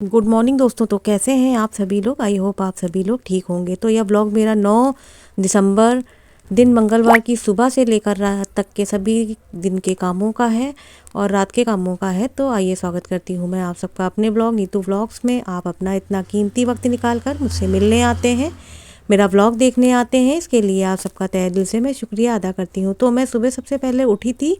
Good morning दोस्तों। तो कैसे हैं आप सभी लोग? आई होप आप सभी लोग ठीक होंगे। तो यह ब्लॉग मेरा 9 दिसंबर दिन मंगलवार की सुबह से लेकर रात तक के सभी दिन के कामों का है और रात के कामों का है। तो आइए स्वागत करती हूँ मैं आप सबका अपने ब्लॉग नीतू व्लॉग्स में। आप अपना इतना कीमती वक्त निकाल कर मुझसे मिलने आते हैं, मेरा व्लॉग देखने आते हैं, इसके लिए आप सबका तहे दिल से मैं शुक्रिया अदा करती हूँ। तो मैं सुबह सबसे पहले उठी थी,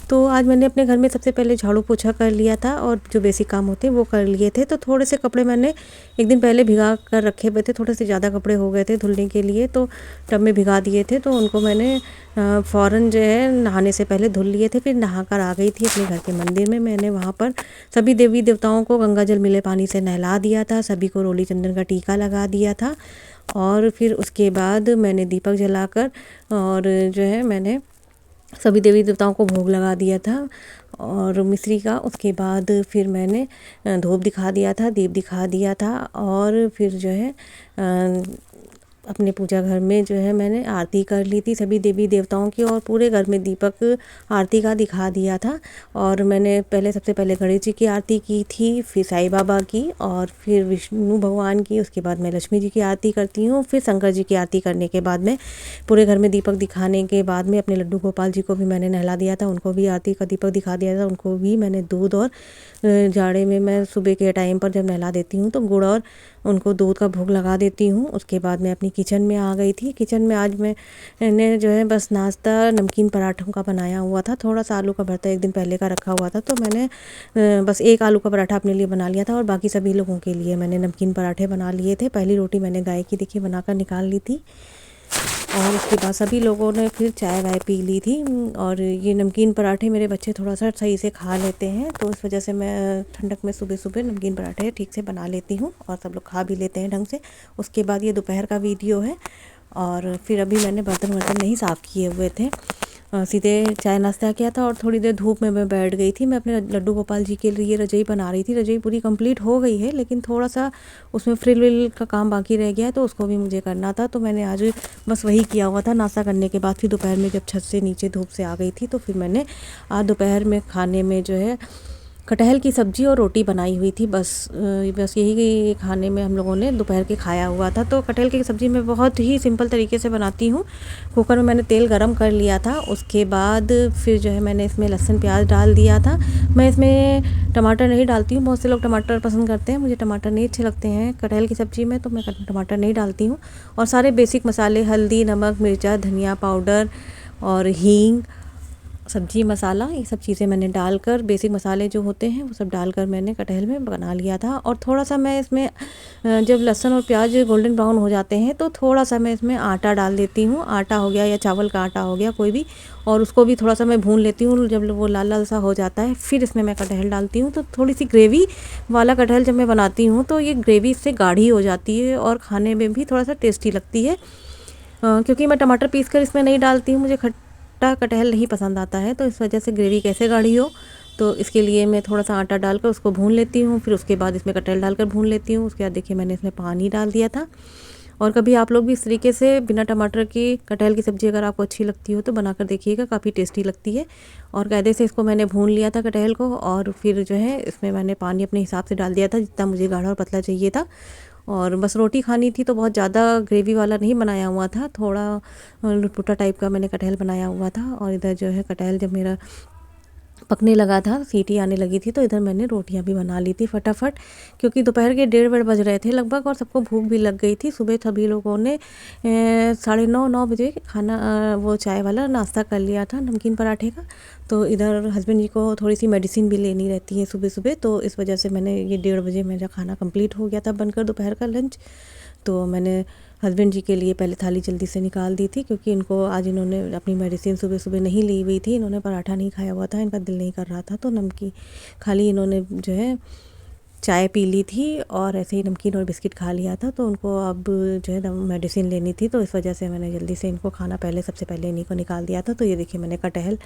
तो आज मैंने अपने घर में सबसे पहले झाड़ू पोछा कर लिया था और जो बेसिक काम होते हैं वो कर लिए थे। तो थोड़े से कपड़े मैंने एक दिन पहले भिगा कर रखे हुए थे, थोड़े से ज़्यादा कपड़े हो गए थे धुलने के लिए, तो टब में भिगा दिए थे। तो उनको मैंने फ़ौरन जो है नहाने से पहले धुल लिए थे। फिर नहा कर आ गई थी अपने घर के मंदिर में। मैंने वहाँ पर सभी देवी देवताओं को गंगा जल मिले पानी से नहला दिया था, सभी को रोली चंदन का टीका लगा दिया था और फिर उसके बाद मैंने दीपक जलाकर और जो है मैंने सभी देवी देवताओं को भोग लगा दिया था और मिश्री का। उसके बाद फिर मैंने धूप दिखा दिया था, दीप दिखा दिया था और फिर जो है अपने पूजा घर में जो है मैंने आरती कर ली थी सभी देवी देवताओं की और पूरे घर में दीपक आरती का दिखा दिया था। और मैंने सबसे पहले गणेश जी की आरती की थी, फिर साईं बाबा की और फिर विष्णु भगवान की। उसके बाद मैं लक्ष्मी जी की आरती करती हूँ, फिर शंकर जी की आरती करने के बाद में पूरे घर में दीपक दिखाने के बाद में अपने लड्डू गोपाल जी को भी मैंने नहला दिया था, उनको भी आरती का दीपक दिखा दिया था। उनको भी मैंने दूध और जाड़े में मैं सुबह के टाइम पर जब नहला देती हूँ तो गुड़ और उनको दूध का भोग लगा देती हूँ। उसके बाद मैं अपनी किचन में आ गई थी। किचन में आज मैंने जो है बस नाश्ता नमकीन पराठों का बनाया हुआ था, थोड़ा सा आलू का भरता एक दिन पहले का रखा हुआ था, तो मैंने बस एक आलू का पराठा अपने लिए बना लिया था और बाकी सभी लोगों के लिए मैंने नमकीन पराठे बना लिए थे। पहली रोटी मैंने गाय की देखिए बनाकर निकाल ली थी और उसके बाद सभी लोगों ने फिर चाय वाय पी ली थी। और ये नमकीन पराठे मेरे बच्चे थोड़ा सा सही से खा लेते हैं, तो इस वजह से मैं ठंडक में सुबह सुबह नमकीन पराठे ठीक से बना लेती हूँ और सब लोग खा भी लेते हैं ढंग से। उसके बाद ये दोपहर का वीडियो है और फिर अभी मैंने बर्तन वर्तन नहीं साफ़ किए हुए थे, सीधे चाय नाश्ता किया था और थोड़ी देर धूप में मैं बैठ गई थी। मैं अपने लड्डू गोपाल जी के लिए रजोई बना रही थी। रजोई पूरी कंप्लीट हो गई है लेकिन थोड़ा सा उसमें फ्रिल विल का काम बाकी रह गया है, तो उसको भी मुझे करना था। तो मैंने आज बस वही किया हुआ था नाश्ता करने के बाद। फिर दोपहर में जब छत से नीचे धूप से आ गई थी तो फिर मैंने आज दोपहर में खाने में जो है कटहल की सब्ज़ी और रोटी बनाई हुई थी। बस यही खाने में हम लोगों ने दोपहर के खाया हुआ था। तो कटहल की सब्ज़ी मैं बहुत ही सिंपल तरीके से बनाती हूँ। कुकर में मैंने तेल गरम कर लिया था, उसके बाद फिर जो है मैंने इसमें लहसुन प्याज डाल दिया था। मैं इसमें टमाटर नहीं डालती हूँ, बहुत से लोग टमाटर पसंद करते हैं, मुझे टमाटर नहीं अच्छे लगते हैं कटहल की सब्ज़ी में, तो मैं टमाटर नहीं डालती हूँ। और सारे बेसिक मसाले हल्दी, नमक, मिर्चा, धनिया पाउडर और हींग, सब्जी मसाला, ये सब चीज़ें मैंने डालकर, बेसिक मसाले जो होते हैं वो सब डालकर मैंने कटहल में बना लिया था। और थोड़ा सा मैं इसमें जब लहसुन और प्याज गोल्डन ब्राउन हो जाते हैं तो थोड़ा सा मैं इसमें आटा डाल देती हूँ, आटा हो गया या चावल का आटा हो गया कोई भी, और उसको भी थोड़ा सा मैं भून लेती हूँ। जब वो लाल लाल सा हो जाता है फिर इसमें मैं कटहल डालती हूँ। तो थोड़ी सी ग्रेवी वाला कटहल जब मैं बनाती हूँ तो ये ग्रेवी इससे गाढ़ी हो जाती है और खाने में भी थोड़ा सा टेस्टी लगती है। क्योंकि मैं टमाटर पीस कर इसमें नहीं डालती हूँ, मुझे खट्टा कटहल नहीं पसंद आता है, तो इस वजह से ग्रेवी कैसे गाढ़ी हो, तो इसके लिए मैं थोड़ा सा आटा डालकर उसको भून लेती हूँ। फिर उसके बाद इसमें कटहल डालकर भून लेती हूँ। उसके बाद देखिए मैंने इसमें पानी डाल दिया था। और कभी आप लोग भी इस तरीके से बिना टमाटर की कटहल की सब्ज़ी अगर आपको अच्छी लगती हो तो बनाकर देखिएगा, काफ़ी टेस्टी लगती है। और कायदे से इसको मैंने भून लिया था कटहल को और फिर जो है इसमें मैंने पानी अपने हिसाब से डाल दिया था जितना मुझे गाढ़ा और पतला चाहिए था। और बस रोटी खानी थी तो बहुत ज़्यादा ग्रेवी वाला नहीं बनाया हुआ था, थोड़ा लुटपुटा टाइप का मैंने कटहल बनाया हुआ था। और इधर जो है कटहल जब मेरा पकने लगा था, सीटी आने लगी थी, तो इधर मैंने रोटियां भी बना ली थी फटाफट, क्योंकि दोपहर के 1:30 बज रहे थे लगभग और सबको भूख भी लग गई थी। सुबह सभी लोगों ने 9:30 बजे खाना वो चाय वाला नाश्ता कर लिया था नमकीन पराठे का। तो इधर हस्बैंड जी को थोड़ी सी मेडिसिन भी लेनी रहती है सुबह सुबह, तो इस वजह से मैंने ये 1:30 बजे मेरा खाना कंप्लीट हो गया था बनकर दोपहर का लंच। तो मैंने हस्बैंड जी के लिए पहले थाली जल्दी से निकाल दी थी, क्योंकि इनको आज इन्होंने अपनी मेडिसिन सुबह सुबह नहीं ली हुई थी, इन्होंने पराठा नहीं खाया हुआ था, इनका दिल नहीं कर रहा था, तो नमकीन खाली इन्होंने जो है चाय पी ली थी और ऐसे ही नमकीन और बिस्किट खा लिया था। तो उनको अब जो है मेडिसिन लेनी थी, तो इस वजह से मैंने जल्दी से इनको खाना सबसे पहले इन्हीं को निकाल दिया था। तो ये देखिए मैंने कटहल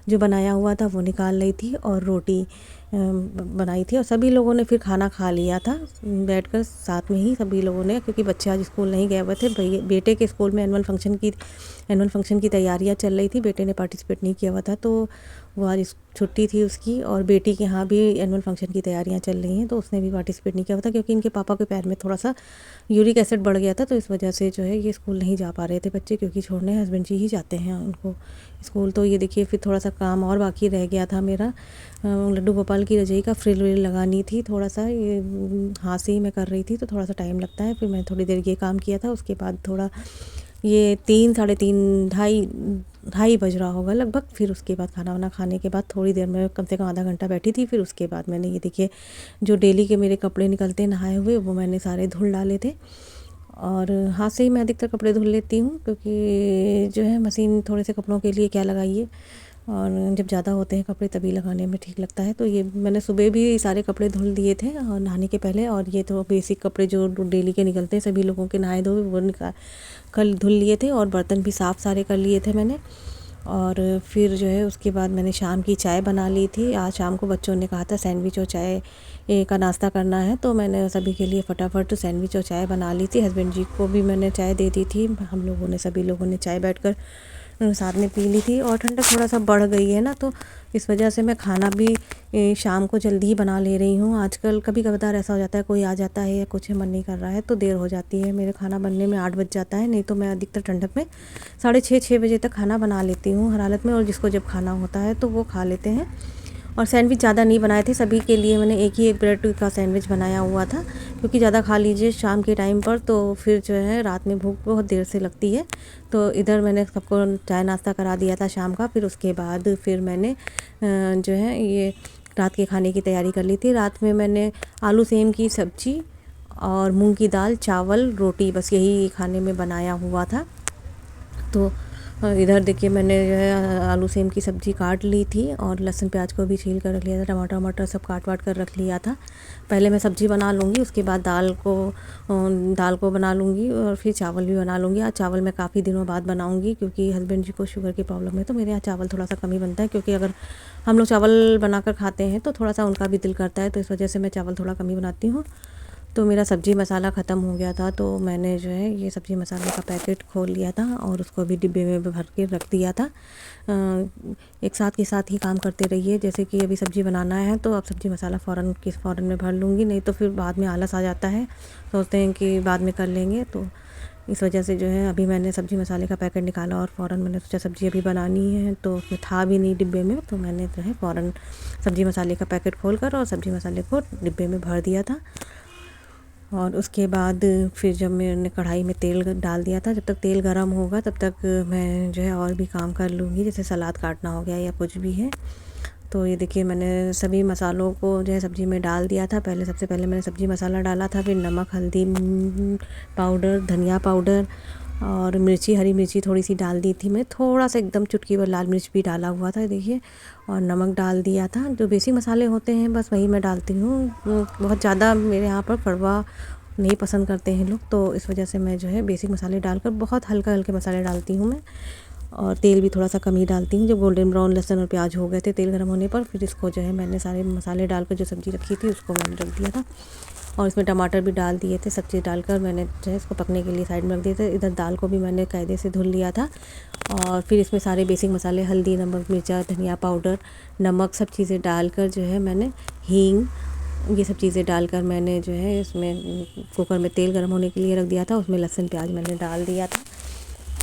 जो बनाया हुआ था वो निकाल ली थी और रोटी बनाई थी और सभी लोगों ने फिर खाना खा लिया था बैठकर साथ में ही सभी लोगों ने, क्योंकि बच्चे आज स्कूल नहीं गए हुए थे। बेटे के स्कूल में एनुअल फंक्शन की तैयारियां चल रही थी। बेटे ने पार्टिसिपेट नहीं किया हुआ था तो वो आज छुट्टी थी उसकी, और बेटी के यहाँ भी एनुअल फंक्शन की तैयारियां चल रही हैं तो उसने भी पार्टिसिपेट नहीं किया हुआ था, क्योंकि इनके पापा के पैर में थोड़ा सा यूरिक एसिड बढ़ गया था, तो इस वजह से जो है ये स्कूल नहीं जा पा रहे थे बच्चे, क्योंकि छोड़ने हस्बैंड जी ही जाते हैं उनको स्कूल। तो ये देखिए फिर थोड़ा सा काम और बाकी रह गया था मेरा, लड्डू गोपाल की रजाई का फ्रिल व्रिल लगानी थी, थोड़ा सा ये हाथ से ही मैं कर रही थी तो थोड़ा सा टाइम लगता है। फिर मैंने थोड़ी देर ये काम किया था, उसके बाद थोड़ा ये 3 साढ़े 3 ढाई बज रहा होगा लगभग। फिर उसके बाद खाना वाना खाने के बाद थोड़ी देर में कम से कम आधा घंटा बैठी थी। फिर उसके बाद मैंने ये देखिए जो डेली के मेरे कपड़े निकलते हैं नहाए हुए, वो मैंने सारे धुल डाले थे। और हाथ से ही मैं अधिकतर कपड़े धुल लेती हूँ, क्योंकि जो है मशीन थोड़े से कपड़ों के लिए क्या लगाइए, और जब ज़्यादा होते हैं कपड़े तभी लगाने में ठीक लगता है। तो ये मैंने सुबह भी सारे कपड़े धुल दिए थे और नहाने के पहले, और ये तो बेसिक कपड़े जो डेली के निकलते हैं सभी लोगों के नहाए धोए वो कल धुल लिए थे, और बर्तन भी साफ़ सारे कर लिए थे मैंने। और फिर जो है उसके बाद मैंने शाम की चाय बना ली थी। आज शाम को बच्चों ने कहा था सैंडविच और चाय का नाश्ता करना है, तो मैंने सभी के लिए फटाफट सैंडविच और चाय बना ली थी। हस्बैंड जी को भी मैंने चाय दे दी थी। हम लोगों ने सभी लोगों ने चाय बैठकर साथ में पी ली थी। और ठंडक थोड़ा सा बढ़ गई है ना, तो इस वजह से मैं खाना भी शाम को जल्दी ही बना ले रही हूँ। आजकल कभी कभार ऐसा हो जाता है कोई आ जाता है या कुछ मन नहीं कर रहा है तो देर हो जाती है। मेरे खाना बनने में 8 बज जाता है, नहीं तो मैं अधिकतर ठंडक में 6:30 बजे तक खाना बना लेती हूँ हर हालत में, और जिसको जब खाना होता है तो वो खा लेते हैं। और सैंडविच ज़्यादा नहीं बनाए थे, सभी के लिए मैंने एक ब्रेड का सैंडविच बनाया हुआ था, क्योंकि ज़्यादा खा लीजिए शाम के टाइम पर तो फिर जो है रात में भूख बहुत देर से लगती है। तो इधर मैंने सबको चाय नाश्ता करा दिया था शाम का। फिर उसके बाद फिर मैंने जो है ये रात के खाने की तैयारी कर ली थी। रात में मैंने आलू सेम की सब्ज़ी और मूंग की दाल, चावल, रोटी, बस यही खाने में बनाया हुआ था। तो इधर देखिए मैंने जो है आलू सेम की सब्ज़ी काट ली थी और लहसुन प्याज को भी छील कर रख लिया था, टमाटर वमाटर सब काट वाट कर रख लिया था। पहले मैं सब्ज़ी बना लूँगी, उसके बाद दाल को बना लूँगी और फिर चावल भी बना लूँगी। आज चावल मैं काफ़ी दिनों बाद बनाऊँगी, क्योंकि हस्बैंड जी को शुगर की प्रॉब्लम है, तो मेरे यहाँ चावल थोड़ा सा कम ही बनता है, क्योंकि अगर हम लोग चावल बनाकर खाते हैं तो थोड़ा सा उनका भी दिल करता है, तो इस वजह से मैं चावल थोड़ा कम ही बनाती हूँ। तो मेरा सब्ज़ी मसाला ख़त्म हो गया था, तो मैंने जो है ये सब्ज़ी मसाले का पैकेट खोल लिया था और उसको भी डिब्बे में भर के रख दिया था। एक साथ के साथ ही काम करते रहिए, जैसे कि अभी सब्ज़ी बनाना है तो अब सब्ज़ी मसाला फ़ौरन में भर लूँगी, नहीं तो फिर बाद में आलस आ जाता है, सोचते हैं कि बाद में कर लेंगे। तो इस वजह से जो है अभी मैंने सब्ज़ी मसाले का पैकेट निकाला और फ़ौरन मैंने सोचा सब्ज़ी अभी बनानी है, तो उसमें था भी नहीं डिब्बे में, तो मैंने जो है फ़ौरन सब्ज़ी मसाले का पैकेट खोलकर और सब्ज़ी मसाले को डिब्बे में भर दिया था। और उसके बाद फिर जब मैंने कढ़ाई में तेल डाल दिया था, जब तक तेल गरम होगा तब तक मैं जो है और भी काम कर लूँगी, जैसे सलाद काटना हो गया या कुछ भी है। तो ये देखिए मैंने सभी मसालों को जो है सब्ज़ी में डाल दिया था। सबसे पहले मैंने सब्ज़ी मसाला डाला था, फिर नमक, हल्दी पाउडर, धनिया पाउडर और हरी मिर्ची थोड़ी सी डाल दी थी मैं, थोड़ा सा एकदम चुटकी भर लाल मिर्च भी डाला हुआ था देखिए, और नमक डाल दिया था। जो बेसिक मसाले होते हैं बस वही मैं डालती हूँ, बहुत ज़्यादा मेरे यहाँ पर कड़वा नहीं पसंद करते हैं लोग, तो इस वजह से मैं जो है बेसिक मसाले डालकर बहुत हल्के मसाले डालती हूँ मैं। और तेल भी थोड़ा सा कम ही डालती हूँ। जब गोल्डन ब्राउन लहसुन और प्याज हो गए थे तेल गर्म होने पर, फिर इसको जो है मैंने सारे मसाले डालकर जो सब्ज़ी रखी थी उसको मैंने रख दिया था, और इसमें टमाटर भी डाल दिए थे। सब चीज़ डालकर मैंने जो है इसको पकने के लिए साइड में रख दिए थे। इधर दाल को भी मैंने कायदे से धुल लिया था, और फिर इसमें सारे बेसिक मसाले हल्दी, नमक, मिर्चा, धनिया पाउडर, नमक, सब चीज़ें डालकर जो है मैंने हींग, ये सब चीज़ें डालकर मैंने जो है इसमें कुकर में तेल गर्म होने के लिए रख दिया था। उसमें लहसुन प्याज मैंने डाल दिया था,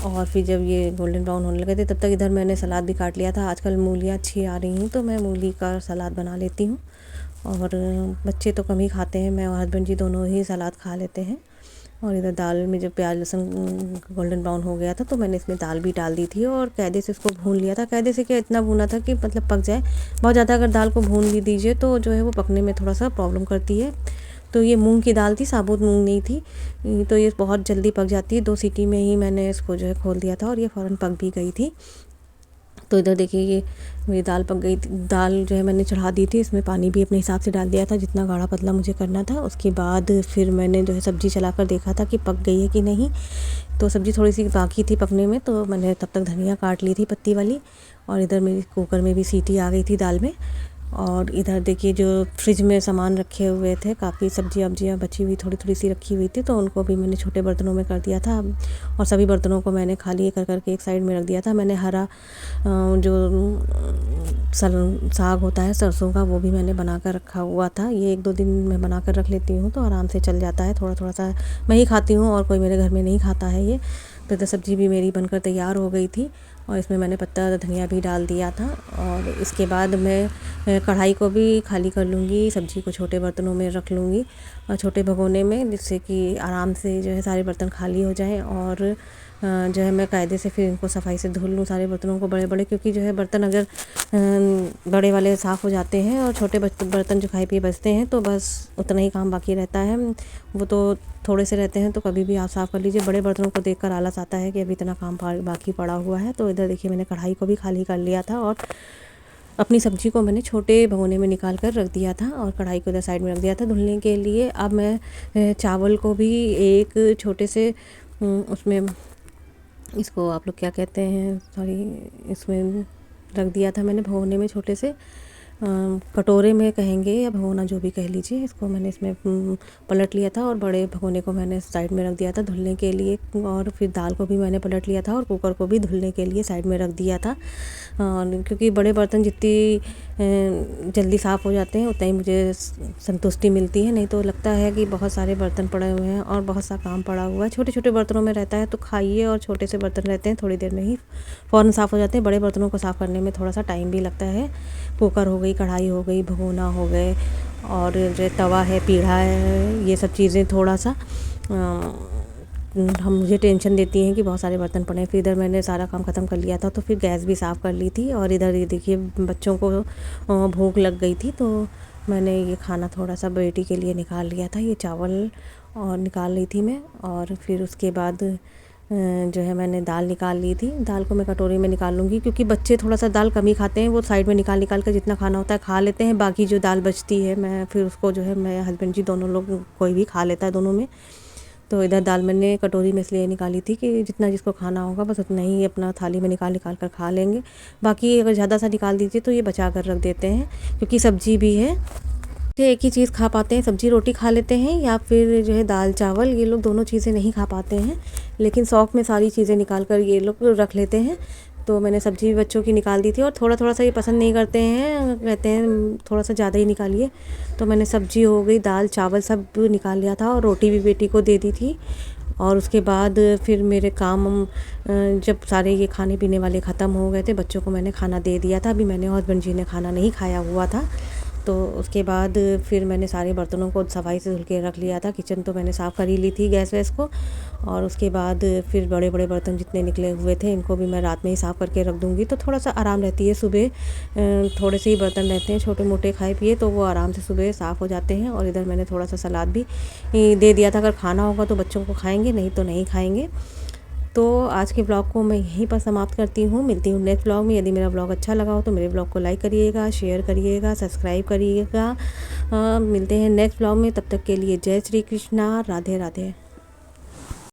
और फिर जब ये गोल्डन ब्राउन होने लगे थे तब तक इधर मैंने सलाद भी काट लिया था। आजकल मूलियाँ अच्छी आ रही हैं तो मैं मूली का सलाद बना लेती हूँ, और बच्चे तो कम ही खाते हैं, मैं और हस्बैंड जी दोनों ही सलाद खा लेते हैं। और इधर दाल में जब प्याज लहसुन गोल्डन ब्राउन हो गया था तो मैंने इसमें दाल भी डाल दी थी और कायदे से इसको भून लिया था। कायदे से क्या, इतना भूना था कि मतलब पक जाए। बहुत ज़्यादा अगर दाल को भून भी दीजिए तो जो है वो पकने में थोड़ा सा प्रॉब्लम करती है। तो ये मूंग की दाल थी, साबुत मूंग नहीं थी, तो ये बहुत जल्दी पक जाती है। 2 सीटी में ही मैंने इसको जो है खोल दिया था और ये फ़ौरन पक भी गई थी। तो इधर देखिए ये मेरी दाल पक गई। दाल जो है मैंने चढ़ा दी थी, इसमें पानी भी अपने हिसाब से डाल दिया था जितना गाढ़ा पतला मुझे करना था। उसके बाद फिर मैंने जो है सब्ज़ी चलाकर देखा था कि पक गई है कि नहीं, तो सब्ज़ी थोड़ी सी बाकी थी पकने में, तो मैंने तब तक धनिया काट ली थी पत्ती वाली, और इधर मेरी कुकर में भी सीटी आ गई थी दाल में। और इधर देखिए जो फ्रिज में सामान रखे हुए थे, काफ़ी सब्जियां वब्जियाँ बची हुई थोड़ी थोड़ी सी रखी हुई थी, तो उनको भी मैंने छोटे बर्तनों में कर दिया था। और सभी बर्तनों को मैंने खाली कर करके एक साइड में रख दिया था। मैंने हरा जो साग होता है सरसों का, वो भी मैंने बना कर रखा हुआ था। ये 1-2 दिन मैं बना कर रख लेती हूँ तो आराम से चल जाता है। थोड़ा थोड़ा सा मैं ही खाती हूँ और कोई मेरे घर में नहीं खाता है ये। तो इधर सब्ज़ी भी मेरी बनकर तैयार हो गई थी और इसमें मैंने पत्ता धनिया भी डाल दिया था। और इसके बाद मैं कढ़ाई को भी खाली कर लूँगी, सब्ज़ी को छोटे बर्तनों में रख लूँगी और छोटे भगोने में, जिससे कि आराम से जो है सारे बर्तन खाली हो जाएं। और जो है मैं कायदे से फिर इनको सफाई से धुल लूँ सारे बर्तनों को, बड़े बड़े, क्योंकि जो है बर्तन अगर बड़े वाले साफ़ हो जाते हैं और छोटे बर्तन जो खाए पिए बचते हैं तो बस उतना ही काम बाकी रहता है। वो तो थोड़े से रहते हैं तो कभी भी आप साफ़ कर लीजिए। बड़े बर्तनों को देखकर आलस आता है कि अभी इतना काम बाकी पड़ा हुआ है। तो इधर देखिए मैंने कढ़ाई को भी खाली कर लिया था और अपनी सब्ज़ी को मैंने छोटे भगोने में निकाल कर रख दिया था और कढ़ाई को इधर साइड में रख दिया था धुलने के लिए। अब मैं चावल को भी एक छोटे से उसमें, इसको आप लोग क्या कहते हैं, सॉरी, इसमें रख दिया था मैंने भगोने में, छोटे से कटोरे में कहेंगे या भगोना जो भी कह लीजिए। इसको मैंने इसमें पलट लिया था और बड़े भगोने को मैंने साइड में रख दिया था धुलने के लिए। और फिर दाल को भी मैंने पलट लिया था और कुकर को भी धुलने के लिए साइड में रख दिया था। क्योंकि बड़े बर्तन जितनी जल्दी साफ़ हो जाते हैं उतना ही मुझे संतुष्टि मिलती है। नहीं तो लगता है कि बहुत सारे बर्तन पड़े हुए हैं और बहुत सा काम पड़ा हुआ है। छोटे छोटे बर्तनों में रहता है तो खाइए, और छोटे से बर्तन रहते हैं थोड़ी देर में ही फ़ौरन साफ़ हो जाते हैं। बड़े बर्तनों को साफ़ करने में थोड़ा सा टाइम भी लगता है। कुकर हो गई, कढ़ाई हो गई, भगोना हो गए और जो तवा है, पीढ़ा है, ये सब चीज़ें थोड़ा सा हम मुझे टेंशन देती हैं कि बहुत सारे बर्तन पड़े हैं। फिर इधर मैंने सारा काम ख़त्म कर लिया था तो फिर गैस भी साफ़ कर ली थी। और इधर ये देखिए बच्चों को भूख लग गई थी तो मैंने ये खाना थोड़ा सा बेटी के लिए निकाल लिया था, ये चावल और निकाल ली थी मैं। और फिर उसके बाद जो है मैंने दाल निकाल ली थी। दाल को मैं कटोरी में निकाल लूँगी क्योंकि बच्चे थोड़ा सा दाल कम ही खाते हैं। वो साइड में निकाल निकाल कर जितना खाना होता है खा लेते हैं, बाकी जो दाल बचती है मैं फिर उसको जो है मैं हस्बैंड जी दोनों लोग, कोई भी खा लेता है दोनों में। तो इधर दाल मैंने कटोरी में इसलिए निकाली थी कि जितना जिसको खाना होगा बस उतना ही अपना थाली में निकाल निकाल कर खा लेंगे। बाकी अगर ज़्यादा सा निकाल दीजिए तो ये बचा कर रख देते हैं, क्योंकि सब्जी भी है तो एक ही चीज़ खा पाते हैं। सब्जी रोटी खा लेते हैं या फिर जो है दाल चावल, ये लोग दोनों चीज़ें नहीं खा पाते हैं। लेकिन शौक़ में सारी चीज़ें निकाल कर ये लोग रख लेते हैं। तो मैंने सब्जी भी बच्चों की निकाल दी थी और थोड़ा थोड़ा सा ये पसंद नहीं करते हैं, कहते हैं थोड़ा सा ज़्यादा ही निकालिए। तो मैंने सब्जी हो गई, दाल चावल सब निकाल लिया था और रोटी भी बेटी को दे दी थी। और उसके बाद फिर मेरे काम जब सारे ये खाने पीने वाले ख़त्म हो गए थे, बच्चों को मैंने खाना दे दिया था। अभी मैंने और हस्बैंड जी ने खाना नहीं खाया हुआ था। तो उसके बाद फिर मैंने सारे बर्तनों को सफाई से धुल के रख लिया था। किचन तो मैंने साफ़ कर ही ली थी, गैस वैस को। और उसके बाद फिर बड़े बड़े बर्तन जितने निकले हुए थे इनको भी मैं रात में ही साफ़ करके रख दूँगी, तो थोड़ा सा आराम रहती है। सुबह थोड़े से ही बर्तन रहते हैं छोटे मोटे खाए पिए, तो वो आराम से सुबह साफ़ हो जाते हैं। और इधर मैंने थोड़ा सा सलाद भी दे दिया था, अगर खाना होगा तो बच्चों को खाएँगे, नहीं तो नहीं खाएँगे। तो आज के ब्लॉग को मैं यहीं पर समाप्त करती हूँ। मिलती हूँ नेक्स्ट ब्लॉग में। यदि मेरा ब्लॉग अच्छा लगा हो तो मेरे ब्लॉग को लाइक करिएगा, शेयर करिएगा, सब्सक्राइब करिएगा। मिलते हैं नेक्स्ट ब्लॉग में, तब तक के लिए जय श्री कृष्णा, राधे राधे।